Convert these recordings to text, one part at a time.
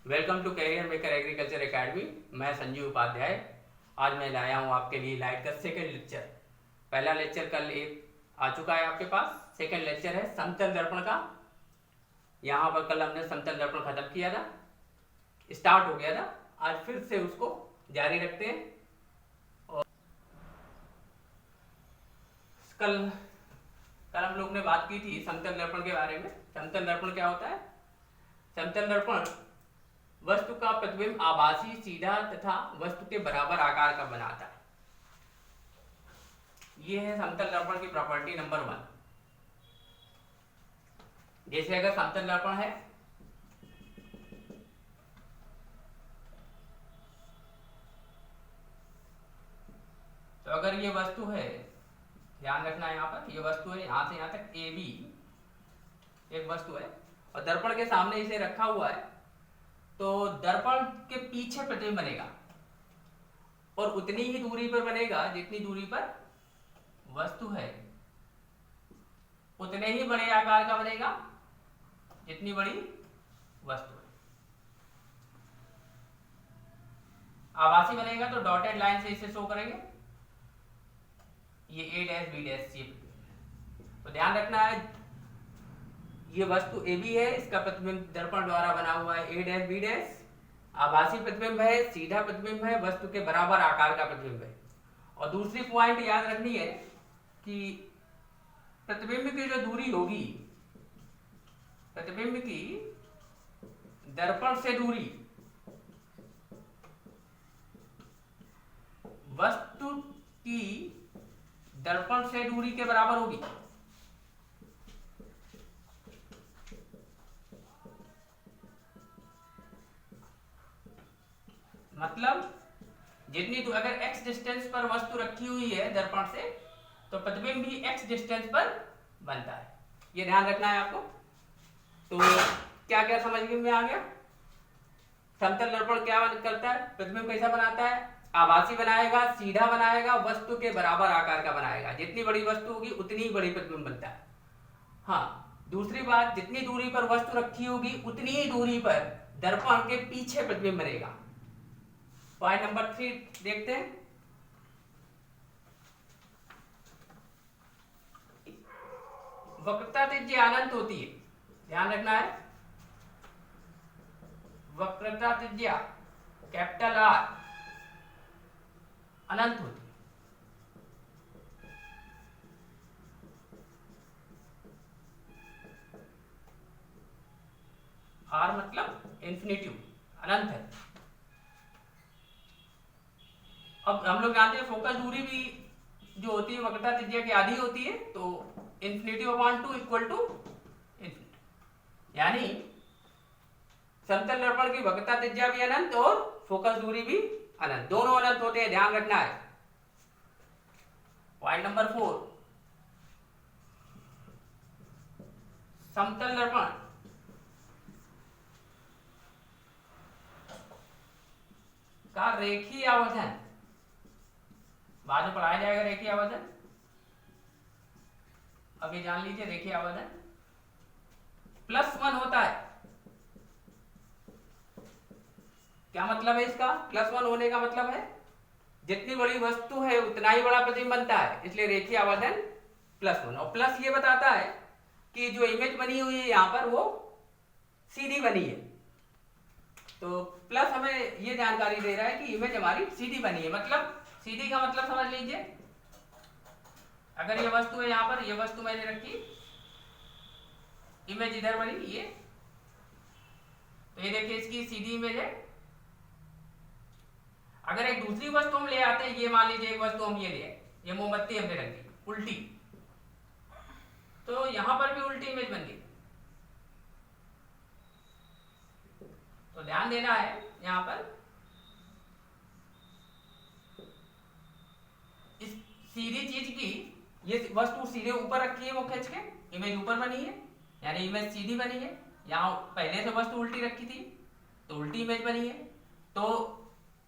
Welcome to career maker agriculture academy. मैं संजीव उपाध्याय। आज मैं लाया हूँ आपके लिए लाइट का सेकंड लेक्चर। पहला लेक्चर कल एक आ चुका है आपके पास। सेकंड लेक्चर है समतल दर्पण का। यहाँ पर कल हमने समतल दर्पण खत्म किया था, स्टार्ट हो गया था। आज फिर से उसको जारी रखते हैं। और कल हम लोग ने बात की थी समतल दर्पण के बारे में। समतल दर्पण क्या होता है? समतल दर्पण वस्तु का प्रतिबिंब आभासी, सीधा तथा वस्तु के बराबर आकार का बनाता है। यह है समतल दर्पण की प्रॉपर्टी नंबर 1। जैसे अगर समतल दर्पण है तो अगर ये वस्तु है, ध्यान रखना यहाँ पर, ये वस्तु है यहां से यहां तक AB एक वस्तु है और दर्पण के सामने इसे रखा हुआ है, तो दर्पण के पीछे प्रतिबिंब बनेगा और उतनी ही दूरी पर बनेगा जितनी दूरी पर वस्तु है। उतने ही बड़े आकार का बनेगा जितनी बड़ी वस्तु है। आभासी बनेगा तो डॉटेड लाइन से इसे शो करेंगे, ये A' B' ये। तो ध्यान रखना है, ये वस्तु AB है, इसका प्रतिबिंब दर्पण द्वारा बना हुआ है A' B'। आभासी प्रतिबिंब है, सीधा प्रतिबिंब है, वस्तु के बराबर आकार का प्रतिबिंब है। और दूसरी पॉइंट याद रखनी है कि प्रतिबिंब की जो दूरी होगी, प्रतिबिंब की दर्पण से दूरी वस्तु की दर्पण से दूरी के बराबर होगी। मतलब जितनी अगर x डिस्टेंस पर वस्तु रखी हुई है दर्पण से, तो प्रतिबिंब भी x डिस्टेंस पर बनता है। ये ध्यान रखना है आपको। तो क्या क्या समझ में आ गया? समतल दर्पण क्या करता है, प्रतिबिंब कैसा बनाता है? आभासी बनाएगा, सीधा बनाएगा, वस्तु के बराबर आकार का बनाएगा। जितनी बड़ी वस्तु होगी उतनी ही बड़ी प्रतिबिंब बनता है। हाँ, दूसरी बात, जितनी दूरी पर वस्तु रखी होगी उतनी ही दूरी पर दर्पण के पीछे प्रतिबिंब बनेगा। पॉइंट नंबर 3 देखते हैं। वक्रता त्रिज्या अनंत होती है, ध्यान रखना है। वक्रता त्रिज्या कैपिटल R अनंत होती है। R मतलब इंफिनिटी, अनंत है। अब हम लोग जानते हैं फोकस दूरी भी जो होती है वक्रता त्रिज्या की आधी होती है, तो ∞/2 इक्वल टू इन्फिनिटी। यानी समतल दर्पण की वक्रता त्रिज्या भी अनंत और फोकस दूरी भी अनंत, दोनों अनंत होते हैं, ध्यान रखना है। पॉइंट नंबर 4, समतल दर्पण का रेखीय आवर्धन, बाद में पढ़ाया जाएगा रेखीय आवर्धन, अभी जान लीजिए। रेखीय आवर्धन +1 होता है। क्या मतलब है इसका? +1 होने का मतलब है जितनी बड़ी वस्तु है उतना ही बड़ा प्रतिबिंब बनता है, इसलिए रेखीय आवर्धन +1। और प्लस ये बताता है कि जो इमेज बनी हुई है यहाँ पर वो सीधी बनी है। तो प्लस हमें ये जानकारी दे रहा है कि इमेज हमारी सीधी बनी है। मतलब सीधी का मतलब समझ लीजिए, अगर ये वस्तु है यहाँ पर, ये वस्तु मैंने रखी, इमेज इधर बनी, ये तो ये देखिए इसकी सीधी इमेज है। अगर एक दूसरी वस्तु हम ले आते हैं, ये मान लीजिए एक वस्तु हम ये ले आए, ये मोमबत्ती हमने रखी उल्टी, तो यहां पर भी उल्टी इमेज बन गई। तो ध्यान देना है यहां पर, इस सीधी चीज की ये वस्तु सीधे ऊपर रखी है, वो खींच के इमेज ऊपर बनी है, यानी इमेज सीधी बनी है। यहाँ पहले से वस्तु उल्टी रखी थी तो उल्टी इमेज बनी है। तो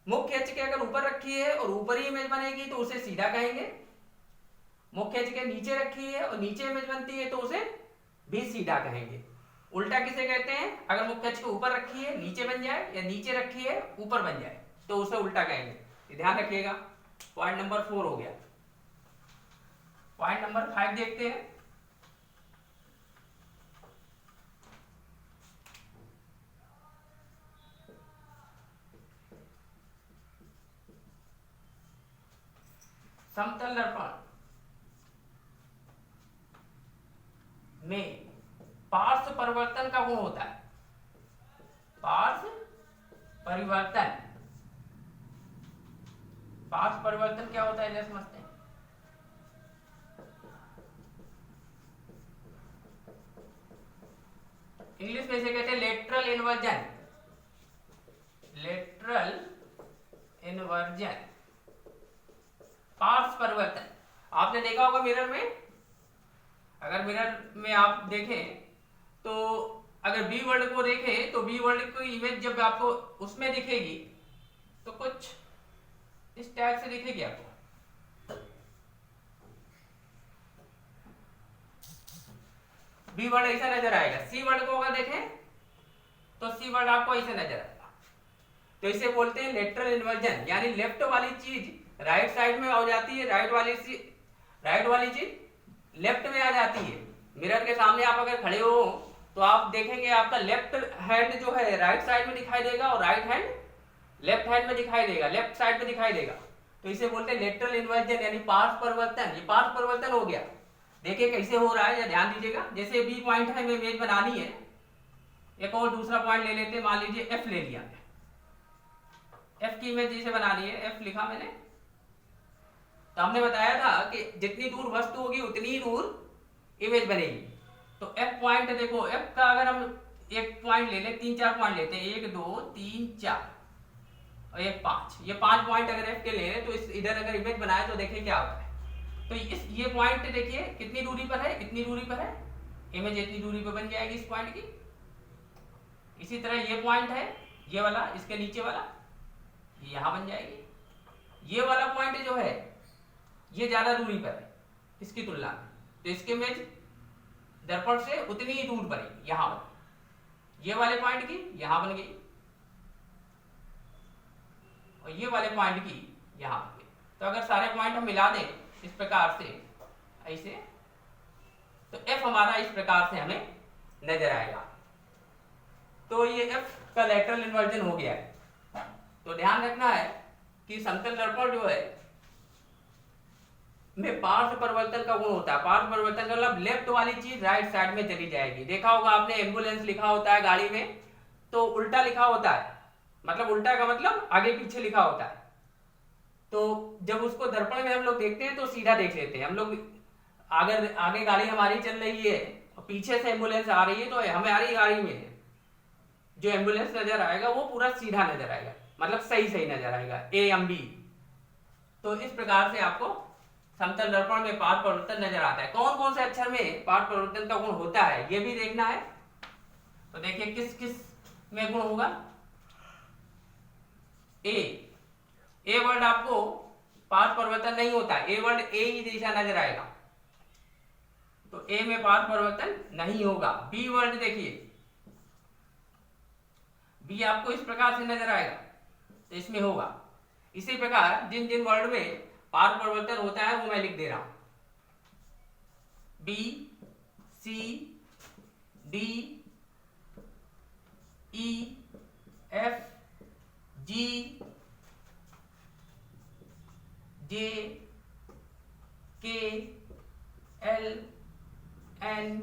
मुख खींच के अगर ऊपर रखी है और ऊपर ही इमेज बनेगी तो उसे सीधा कहेंगे। मुख खींच के नीचे रखी है और नीचे इमेज बनती है तो उसे भी सीधा कहेंगे। उल्टा किसे कहते हैं? अगर मुख्य अक्ष को ऊपर रखिए नीचे बन जाए, या नीचे रखिए ऊपर बन जाए, तो उसे उल्टा कहेंगे। ये ध्यान रखिएगा। पॉइंट नंबर 4 हो गया। पॉइंट नंबर 5 देखते हैं। समतल दर्पण में पार्श्व परिवर्तन का गुण होता है। पार्श्व परिवर्तन, पार्श्व परिवर्तन क्या होता है जरा समझते हैं। इंग्लिश में इसे कहते हैं लेटरल इन्वर्जन। लेटरल इन्वर्जन, पार्श्व परिवर्तन। आपने देखा होगा मिरर में, अगर मिरर में आप देखें तो अगर बी वर्ल्ड को देखें तो बी वर्ल्ड की इमेज जब आपको उसमें दिखेगी तो कुछ इस टाइप से दिखेगी आपको। बी वर्ल्ड ऐसा नजर आएगा। सी वर्ल्ड को अगर देखें तो सी वर्ल्ड आपको ऐसे नजर आएगा। तो इसे बोलते हैं लेटरल इन्वर्जन, यानी लेफ्ट वाली चीज राइट साइड में आ जाती है, राइट वाली चीज लेफ्ट में आ जाती है। मिरर के सामने आप अगर खड़े हो तो आप देखेंगे आपका लेफ्ट हैंड जो है राइट साइड में दिखाई देगा और राइट हैंड लेफ्ट हैंड में दिखाई देगा, लेफ्ट साइड में दिखाई देगा। तो इसे बोलते हैं लेटरल इन्वर्जन यानी पार्श्व परिवर्तन। ये पार्श्व परिवर्तन हो गया। देखिए कैसे हो रहा है, या ध्यान दीजिएगा। जैसे बी पॉइंट है, हमें इमेज बनानी है। एक और दूसरा पॉइंट ले लेते हैं, मान लीजिए एफ ले लिया। एफ की इमेज जैसे बनानी है, एफ लिखा मैंने, तो हमने बताया था कि जितनी दूर वस्तु होगी उतनी ही दूर इमेज बनेगी। तो एफ पॉइंट देखो, एफ का अगर हम एक पॉइंट ले लें, 3-4 पॉइंट लेते हैं, 1 2 3 4 और 1 5, ये 5 पॉइंट अगर एफ के ले लें तो इस इधर अगर इमेज बनाए तो देखिए क्या होता है। तो ये पॉइंट देखिए कितनी दूरी पर है, इतनी दूरी पर है, इमेज इतनी दूरी पर बन जाएगी इस पॉइंट की। इसी तरह ये पॉइंट है, ये वाला, इसके नीचे वाला, ये यहां बन जाएगी। ये वाला पॉइंट जो है ये ज्यादा दूरी पर है इसकी तुलना में, तो इसकी इमेज दर्पण से उतनी ही दूर बनेगी, यहां पर। ये वाले पॉइंट की यहां बन गई और ये वाले पॉइंट की यहां बन गई। तो अगर सारे पॉइंट हम मिला दें इस प्रकार से ऐसे, तो एफ हमारा इस प्रकार से हमें नजर आएगा। तो ये एफ का लेटरल इन्वर्जन हो गया है। तो ध्यान रखना है कि समतल दर्पण जो है में पार्श्व परिवर्तन का गुण होता है। पार्श्व परिवर्तन का मतलब लेफ्ट वाली चीज राइट साइड में चली जाएगी। देखा होगा आपने एम्बुलेंस लिखा होता है गाड़ी में तो उल्टा लिखा होता है, मतलब उल्टा का मतलब आगे पीछे लिखा होता है। तो जब उसको दर्पण में हम लोग देखते हैं तो सीधा देख लेते हैं हम लोग। अगर आगे गाड़ी हमारी चल रही है और पीछे से एम्बुलेंस आ रही है तो हमारी गाड़ी में जो एम्बुलेंस नजर आएगा वो पूरा सीधा नजर आएगा, मतलब सही नजर आएगा, ए एम बी। तो इस प्रकार से आपको समतल दर्पण में पार्श्व परिवर्तन नजर आता है। कौन कौन से अक्षर में पार्श्व परिवर्तन का गुण होता है ये भी देखना है। तो देखिए किस किस में गुण होगा। ए वर्ड आपको पार्श्व परिवर्तन नहीं होता, ए वर्ड ए ही जैसा नजर आएगा, तो ए में पार्श्व परिवर्तन नहीं होगा। बी वर्ड देखिए, बी आपको इस प्रकार से नजर आएगा तो इसमें होगा। इसी प्रकार जिन जिन वर्ड में पार्श्व परिवर्तन होता है वो मैं लिख दे रहा हूं। B, C, D, E, F, G, J, K, L, N,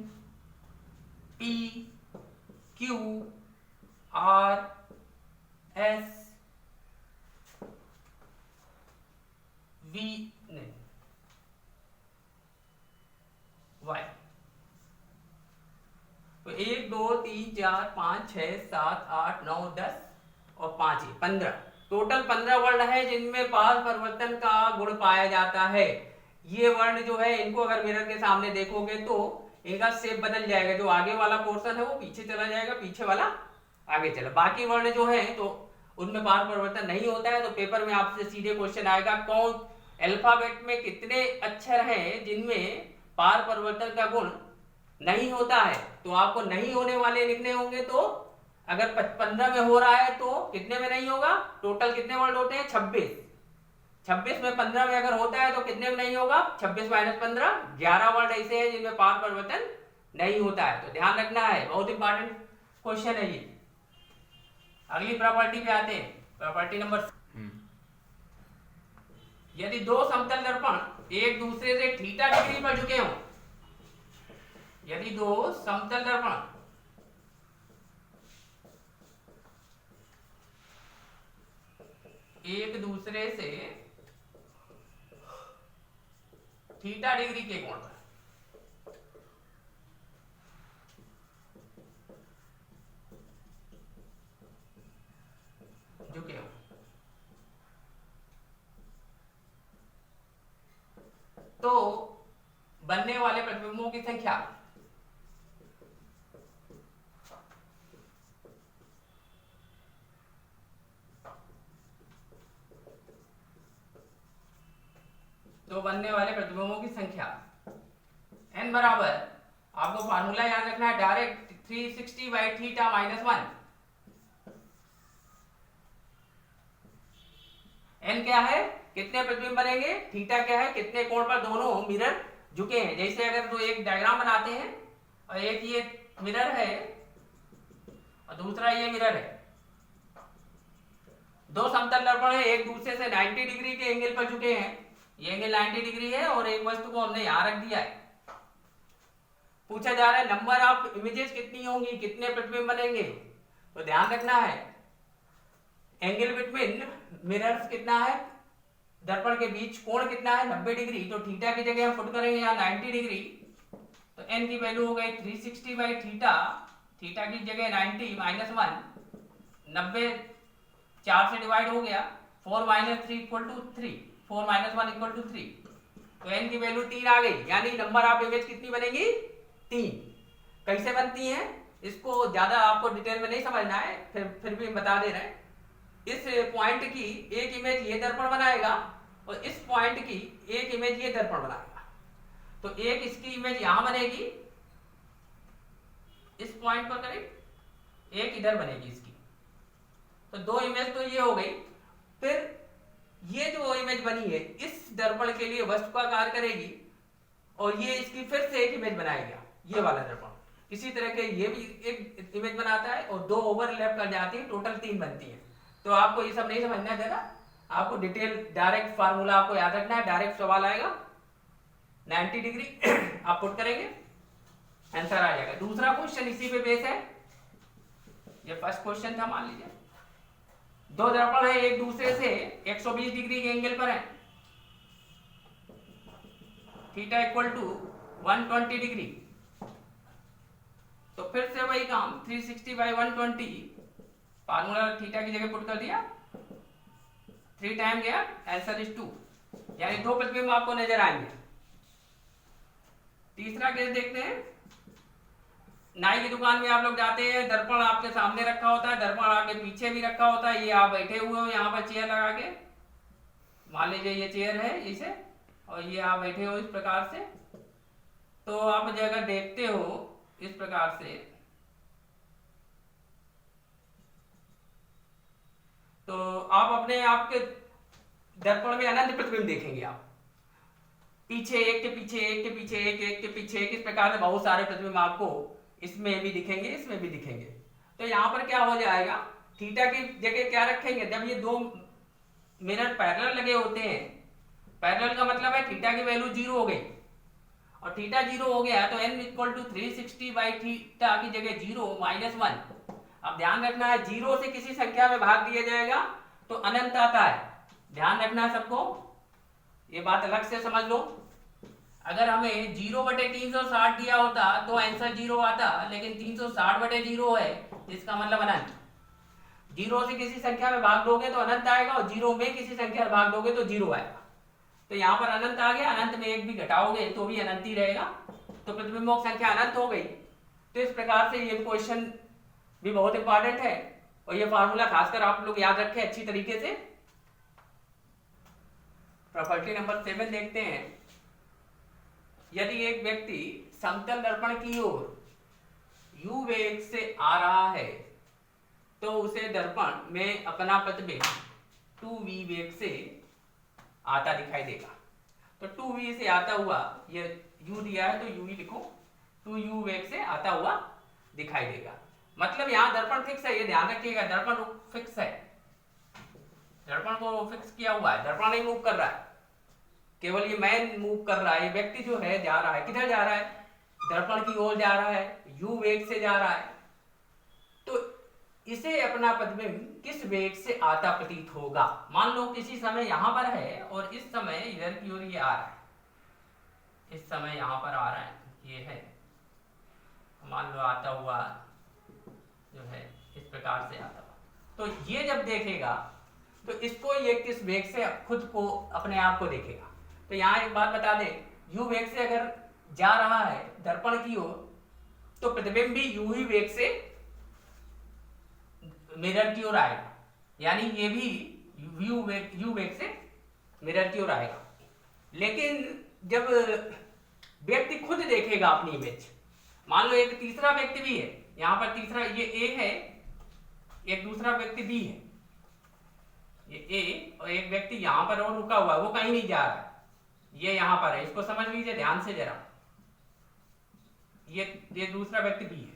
P, Q, R, S, V, नहीं, वाई। तो 1 2 3 4 5 6 7 8 9 10 और 5 15, टोटल 15 वर्ड है जिनमें पार्श्व परिवर्तन का गुण पाया जाता है। ये वर्ड जो है इनको अगर मिरर के सामने देखोगे तो इनका शेप बदल जाएगा, जो आगे वाला पोर्शन है वो पीछे चला जाएगा, पीछे वाला आगे चला। बाकी वर्ण जो है तो उनमें पार्श्व परिवर्तन नहीं होता है। तो पेपर में आपसे सीधे क्वेश्चन आएगा कौन अल्फाबेट में कितने अक्षर हैं जिनमें पार्श्व परिवर्तन का गुण नहीं होता है तो आपको नहीं होने वाले लिखने होंगे। तो अगर 15 में हो रहा है तो कितने में नहीं होगा? टोटल कितने वर्ड होते हैं? 26। 26 में 15 में अगर होता है तो कितने में नहीं होगा? 26 माइनस 15, 11 वर्ड ऐसे हैं जिनमें पाठ परिवर्तन नहीं होता है। तो ध्यान रखना है, बहुत इंपॉर्टेंट क्वेश्चन है ये। अगली प्रॉपर्टी पे आते हैं, प्रॉपर्टी नंबर। यदि दो समतल दर्पण एक दूसरे से थीटा डिग्री पर झुके हों, यदि दो समतल दर्पण एक दूसरे से थीटा डिग्री के कोण पर झुके हों, तो बनने वाले प्रतिबिंबों की संख्या n बराबर, आपको फार्मूला याद रखना है, direct 360 by theta minus 1। n क्या है? कितने प्रतिबिंब बनेंगे? थीटा क्या है? कितने कोण पर दोनों मिरर झुके हैं। जैसे अगर तो एक डायग्राम बनाते हैं और एक ये मिरर है और दूसरा ये मिरर है, दो समतल दर्पण है, एक दूसरे से 90 डिग्री के एंगल पर झुके हैं। ये एंगल 90 डिग्री है और एक वस्तु को हमने यहां रख दिया है। पूछा जा रहा है नंबर ऑफ इमेजेस कितनी होंगी, कितने प्रतिबिंब बनेंगे। तो ध्यान रखना है एंगल बिटवीन मिरर्स कितना है, दर्पण के बीच कोण कितना है? 90 डिग्री। तो थीटा की जगह हम पुट करेंगे यहाँ 90 डिग्री, तो n की वैल्यू हो गई 360 बाई थीटा, थीटा की जगह 90 माइनस 1, 90 4 से डिवाइड हो गया, 4 minus 3 equal to 3, 4 minus 1 equal to 3। तो n की वैल्यू 3 आ गई, यानी नंबर ऑफ इमेज कितनी बनेगी? 3। कैसे बनती है इसको ज्यादा आपको डिटेल में नहीं समझना है, फिर भी बता दे रहे हैं। इस पॉइंट की एक इमेज ये दर्पण बनाएगा और इस पॉइंट की एक इमेज ये दर्पण बनाएगा। तो एक इसकी इमेज यहां बनेगी इस पॉइंट पर करीब, एक इधर बनेगी इसकी। तो दो इमेज तो ये हो गई। फिर ये जो इमेज बनी है इस दर्पण के लिए वस्तु का कार्य करेगी और ये इसकी फिर से एक इमेज बनाएगा, ये वाला दर्पण। इसी तरह के ये भी एक इमेज बनाता है और दो ओवरलैप कर जाती है, टोटल 3 बनती है। तो आपको ये सब नहीं समझना है ज्यादा, आपको डिटेल डायरेक्ट फार्मूला आपको याद रखना है। डायरेक्ट सवाल आएगा 90 डिग्री आप पुट करेंगे, आंसर आ जाएगा। दूसरा क्वेश्चन इसी पे बेस है, ये फर्स्ट क्वेश्चन था। मान लीजिए दो दर्पण है एक दूसरे से 120 डिग्री के एंगल पर है, थीटा इक्वल टू 120 डिग्री। तो फिर से वही काम, 360 बाई 120, फार्मूला थीटा की जगह पुट कर दिया, 3 टाइम गया, आंसर इज 2, यानी दो प्रतिबिंब आपको नजर आएंगे। तीसरा केस देखते हैं। नाई की दुकान में आप लोग जाते हैं, दर्पण आपके सामने रखा होता है, दर्पण आपके पीछे भी रखा होता है। ये आप बैठे हुए हो यहाँ पर चेयर लगा के, मान लीजिए ये चेयर है इसे, और ये आप बैठे हो इस प्रकार से। तो आप अगर देखते हो इस प्रकार से, तो आप अपने आपके दर्पण में अनंत प्रतिबिंब देखेंगे। आप पीछे एक के पीछे एक के पीछे एक के पीछे एक, इस प्रकार से बहुत सारे प्रतिबिंब आपको इसमें भी दिखेंगे, इसमें भी दिखेंगे। तो यहाँ पर क्या हो जाएगा, थीटा की जगह क्या रखेंगे? जब ये दो मिरर पैरेलल लगे होते हैं, पैरेलल का मतलब है थीटा की वैल्यू 0 हो गई, और थीटा 0 हो गया तो n equal to 360 by theta की जगह 0 माइनस 1। अब ध्यान रखना है 0 से किसी संख्या में भाग दिया जाएगा तो अनंत आता है, ध्यान रखना है सबको, ये बात अलग से समझ लो। अगर हमें 0/360 दिया होता तो आंसर 0 आता, लेकिन 360/0 है, इसका मतलब अनंत। 0 से किसी संख्या में भाग दोगे तो अनंत आएगा, और 0 में किसी संख्या में भाग दोगे तो 0 आएगा। तो यहाँ पर अनंत आ गया, अनंत में एक भी घटाओगे तो भी अनंत ही रहेगा, तो प्रतिबिंबों की संख्या अनंत हो गई। तो इस प्रकार से ये क्वेश्चन भी बहुत इंपॉर्टेंट है, और ये फार्मूला खासकर आप लोग याद रखें अच्छी तरीके से। प्रॉपर्टी नंबर 7 देखते हैं। यदि एक व्यक्ति समतल दर्पण की ओर u वेग से आ रहा है तो उसे दर्पण में अपना प्रतिबिंब 2v वेग से आता दिखाई देगा। तो 2v से आता हुआ, ये u दिया है तो u ही लिखो, 2u वेग से आता हुआ दिखाई देगा। मतलब यहाँ दर्पण फिक्स है, ये ध्यान रखिएगा, दर्पण फिक्स है, दर्पण को फिक्स किया हुआ है, दर्पण नहीं मूव कर रहा है, केवल ये मैन मूव कर रहा है। ये व्यक्ति जो है जा रहा है, किधर जा रहा है? दर्पण की ओर जा रहा है, u वेग से जा रहा है। तो इसे अपना प्रतिबिंब किस वेग से आता प्रतीत होगा? मान लो किसी समय यहां पर है और इस समय इधर की ओर ये आ रहा है, इस समय यहां पर आ रहा है, ये है, मान लो आता हुआ जो है इस प्रकार से आता हुआ, तो ये जब देखेगा तो इसको ये किस वेग से खुद को, अपने आप को देखेगा। तो यहाँ एक बात बता दें, u वेग से अगर जा रहा है दर्पण की ओर तो प्रतिबिंब भी u ही वेग से मिरर की ओर आएगा, यानी ये भी u वेग से मिरर की ओर आएगा। लेकिन जब व्यक्ति खुद देखेगा अपनी इमेज, मान लो एक तीसरा व्यक्ति भी है, यहां पर तीसरा, ये A है, एक दूसरा व्यक्ति B है, ये A और एक व्यक्ति यहां पर और रुका हुआ है, वो कहीं नहीं जा रहा है, ये यहां पर है, इसको समझ लीजिए ध्यान से जरा, ये दूसरा व्यक्ति B है।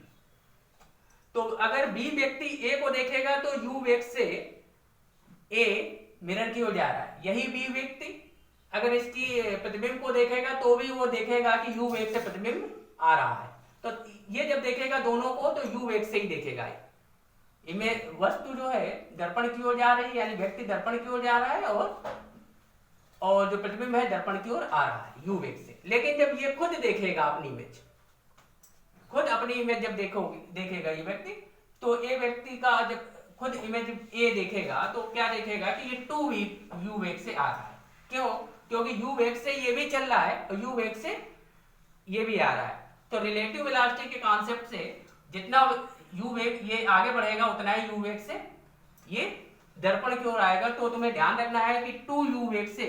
तो अगर B व्यक्ति A को देखेगा तो U वेग से A मिरर की ओर जा रहा है, यही B व्यक्ति अगर इसकी प्रतिबिंब को देखेगा तो भी वो देखेगा कि U वेग से प्रतिबिंब आ रहा है। तो ये जब देखेगा दोनों को तो U वेग से ही देखेगा। इमेज वस्तु जो है दर्पण की ओर जा रही है, यानी व्यक्ति दर्पण की ओर जा रहा है और जो प्रतिबिंब है दर्पण की ओर आ रहा है U वेग से। लेकिन जब ये खुद देखेगा अपनी इमेज, खुद अपनी इमेज जब देखेगा ये व्यक्ति, तो ए व्यक्ति का जब खुद इमेज ए देखेगा तो क्या देखेगा कि ये 2v u वेग से आ रहा है। क्यों? क्योंकि u वेग से ये भी चल रहा है और u वेग से ये भी आ रहा है। तो रिलेटिव वेलोसिटी के कॉन्सेप्ट से जितना u वेग ये आगे बढ़ेगा उतना ही u वेग से ये दर्पण की ओर आएगा। तो तुम्हें ध्यान रखना है कि 2u वेग से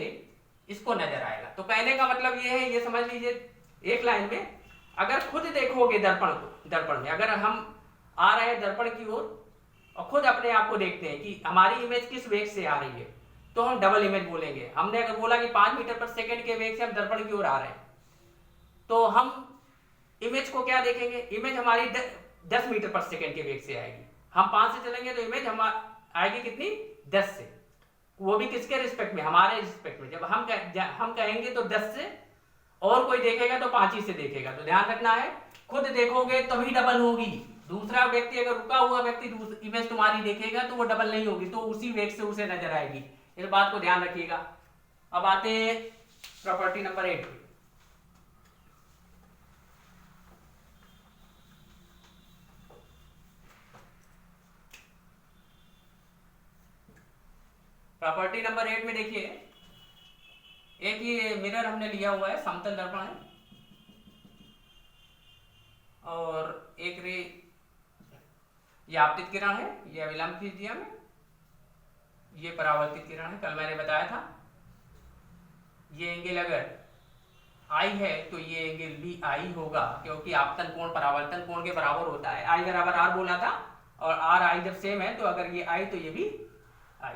इसको नजर आएगा। तो कहने का मतलब ये है, ये समझ लीजिए एक लाइन में, अगर खुद देखोगे दर्पण को, दर्पण में अगर हम आ रहे हैं दर्पण की ओर और खुद अपने आप को देखते हैं कि हमारी इमेज किस वेग से आ रही है, तो हम डबल इमेज बोलेंगे। हमने अगर बोला कि 5 मीटर पर सेकंड के वेग से हम दर्पण की ओर आ रहे हैं, तो हम इमेज को क्या देखेंगे? इमेज हमारी 10 मीटर पर सेकंड के वेग से आएगी। हम 5 से चलेंगे तो इमेज हम आएगी कितनी? 10 से। वो भी किसके रिस्पेक्ट में? हमारे रिस्पेक्ट में। जब हम कहेंगे तो 10 से, और कोई देखेगा तो 5 ही से देखेगा। तो ध्यान रखना है, खुद देखोगे तभी डबल होगी। दूसरा व्यक्ति अगर रुका हुआ व्यक्ति इमेज तुम्हारी देखेगा तो वो डबल नहीं होगी, तो उसी वेग से उसे नजर आएगी। इस बात को ध्यान रखिएगा। अब आते हैं प्रॉपर्टी नंबर 8 पे। प्रॉपर्टी नंबर 8 में देखिए, एक ये मिरर हमने लिया हुआ है, समतल दर्पण है, और एक रे ये आपतित किरण है, ये अविलंब खींच दिया मैं, ये परावर्तित किरण है, कल मैंने बताया था। ये एंगल अगर I है तो ये एंगल भी I होगा, क्योंकि आपतन कोण परावर्तन कोण के बराबर होता है। I बराबर R बोला था, और R I जब सेम है तो अगर ये I तो ये भी I।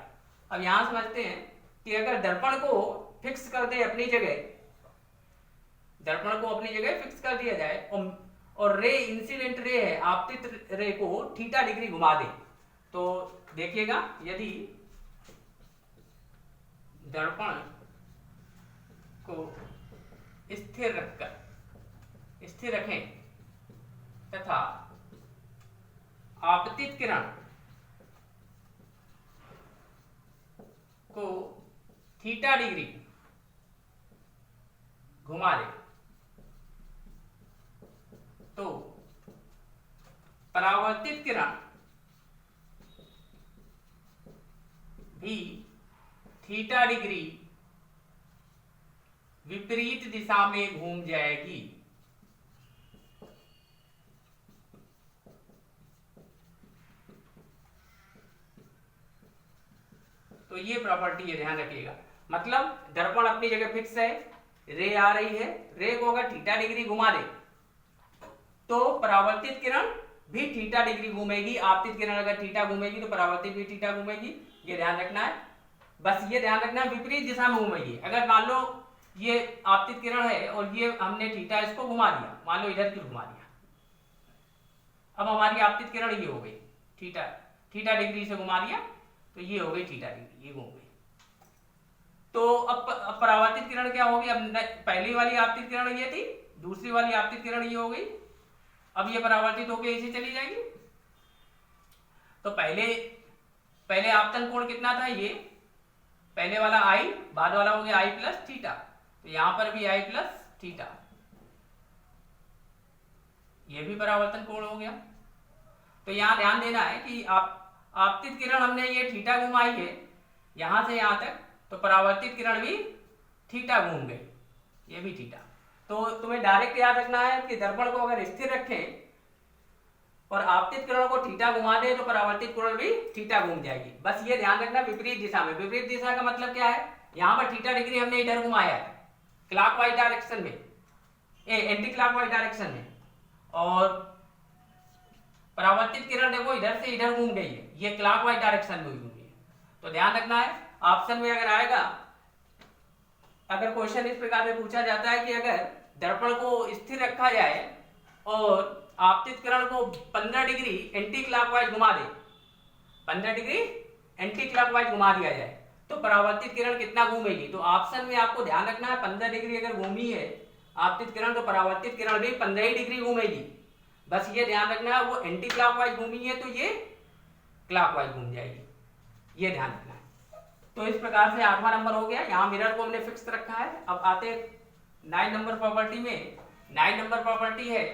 अब यहां समझते हैं कि अगर दर्पण को फिक्स कर दे अपनी जगह, दर्पण को अपनी जगह फिक्स कर दिया जाए और रे इंसिडेंट रे है, आपतित रे को थीटा डिग्री घुमा दे, तो देखिएगा यदि दर्पण को स्थिर रखें तथा आपतित किरण को थीटा डिग्री घुमा दे तो परावर्तित किरण भी थीटा डिग्री विपरीत दिशा में घूम जाएगी। तो ये प्रॉपर्टी है, ध्यान रखिएगा। मतलब दर्पण अपनी जगह फिक्स है, रे आ रही है, रे को अगर थीटा डिग्री घुमा दे तो परावर्तित किरण भी थीटा डिग्री घूमेगी। आपतित किरण अगर थीटा घूमेगी तो परावर्तित भी थीटा घूमेगी, ये ध्यान रखना है। बस ये ध्यान रखना है विपरीत दिशा में घूमेगी। अगर मान लो ये आपतित किरण है और ये हमने थीटा इसको घुमा दिया, मान लो इधर की घुमा दिया, अब हमारी आपतित किरण ये हो गई थीटा, थीटा डिग्री से घुमा दिया तो ये हो गई थीटा डिग्री, ये घूम गई। तो अब परावर्तित किरण क्या होगी, अब पहली वाली आपतित किरण ये थी, दूसरी वाली आपतित किरण ये हो गई, अब ये परावर्तित होकर ऐसे चली जाएगी। तो पहले आपतन कोण कितना था, ये पहले वाला आई, बाद वाला हो गया आई प्लस थीटा, तो यहां पर भी आई प्लस थीटा, ये भी परावर्तन कोण हो गया। तो यहां ध्यान देना है कि आपतित किरण हमने ये थीटा घुमाई है यहां से यहां तक, तो परावर्तित किरण भी थीटा घूम गई, ये भी थीटा। तो तुम्हें डायरेक्ट याद रखना है कि दर्पण को अगर स्थिर रखें और आपतित किरण को थीटा घुमा दे तो परावर्तित किरण भी थीटा घूम जाएगी। बस ये ध्यान रखना विपरीत दिशा में। विपरीत दिशा का मतलब क्या है, यहां पर थीटा डिग्री हमने इधर घुमाया है क्लॉकवाइज डायरेक्शन में, एंटी क्लॉकवाइज डायरेक्शन में, और परावर्तित किरण देखो इधर से इधर घूम गई है, ये क्लॉकवाइज डायरेक्शन में घूम गई है। तो ध्यान रखना है, ऑप्शन में अगर आएगा, अगर क्वेश्चन इस प्रकार में पूछा जाता है कि अगर दर्पण को स्थिर रखा जाए और आपतित किरण को 15 डिग्री एंटी क्लॉकवाइज घुमा दे, 15 डिग्री एंटी क्लॉकवाइज घुमा दिया जाए तो परावर्तित किरण कितना घूमेगी। तो ऑप्शन में आपको ध्यान रखना है 15 डिग्री अगर घूमी है आपतित किरण तो परावर्तित किरण भी 15 ही डिग्री घूमेगी। बस ये ध्यान रखना है, वो एंटी क्लॉकवाइज घूमी है तो ये क्लॉकवाइज घूम जाएगी, ये ध्यान रखना है। तो इस प्रकार से 8वां नंबर हो गया, यहाँ मिरर को हमने फिक्स रखा है। अब आते 9 नंबर प्रॉपर्टी में। 9 नंबर प्रॉपर्टी है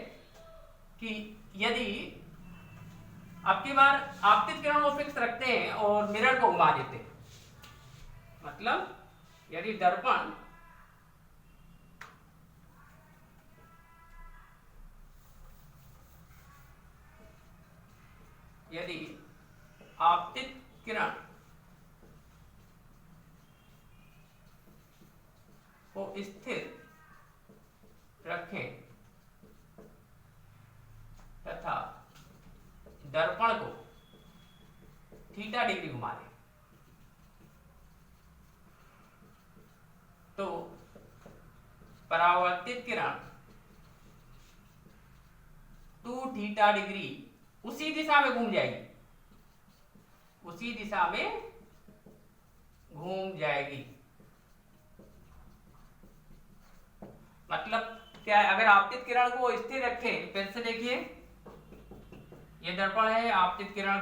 कि यदि अब की बार आपतित किरण को फिक्स रखते हैं और मिरर को घुमा देते हैं, मतलब यदि दर्पण आपतित किरण को स्थिर रखें तथा दर्पण को थीटा डिग्री घुमा दें तो परावर्तित किरण 2 थीटा डिग्री उसी दिशा में घूम जाएगी, उसी दिशा में घूम जाएगी। मतलब क्या है, अगर आपतित किरण को स्थिर रखें, फिर से देखिए ये दर्पण है, आपतित किरण